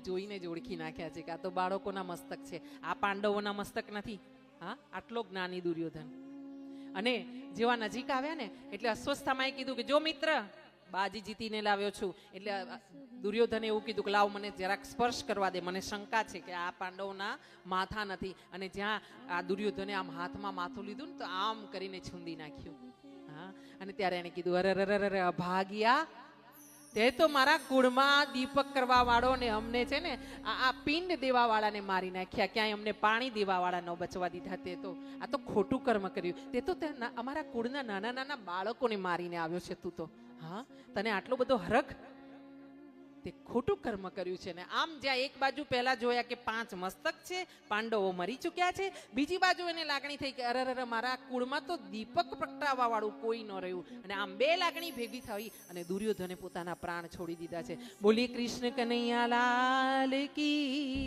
જોઈને જ ઓળખી નાખ્યા છે કે આ તો બાળકોના મસ્તક છે, આ પાંડવોના મસ્તક નથી. હા, આટલો જ્ઞાની દુર્યોધન. અને જેવા નજીક આવ્યા ને એટલે અસ્વસ્થામાં કીધું કે જો મિત્ર, બાજી જીતીને લાવ્યો છું. એટલે દુર્યોધને એવું કીધું કે લાવ મને જરાક સ્પર્શ કરવા દે, મને શંકા છે કે આ પાંડવોના માથા નથી. અને જ્યાં આ દુર્યોધને આમ હાથમાં માથું લીધું ને તો આમ કરીને છૂંદી નાખ્યું. હા, અને ત્યારે એને કીધું અરે અભાગ્યા, તે તો મારા કુળમાં દીપક કરવા વાળો ને અમને છે ને આ પિંડ દેવા વાળાને મારી નાખ્યા, ક્યાંય અમને પાણી દેવા વાળા ન બચવા દીધા. તે તો આ તો ખોટું કર્મ કર્યું. તે તો અમારા કુળના નાના નાના બાળકોને મારીને આવ્યો છે તું તો. હા, તને આટલો બધો હરખ? તે ખોટું કર્મ કર્યું છે ને. આમ જ્યાં એક બાજુ પહેલા જોયા કે 5 મસ્તક છે, પાંડવો મરી ચૂક્યા છે, બીજી બાજુ એને લાગણી થઈ કે અરે મારા કુળમાં તો દીપક પ્રગટાવવા વાળું કોઈ ન રહ્યું. અને આમ 2 લાગણી ભેગી થઈ અને દુર્યોધને પોતાના પ્રાણ છોડી દીધા છે. બોલી કૃષ્ણ કનૈયા લાલ કી.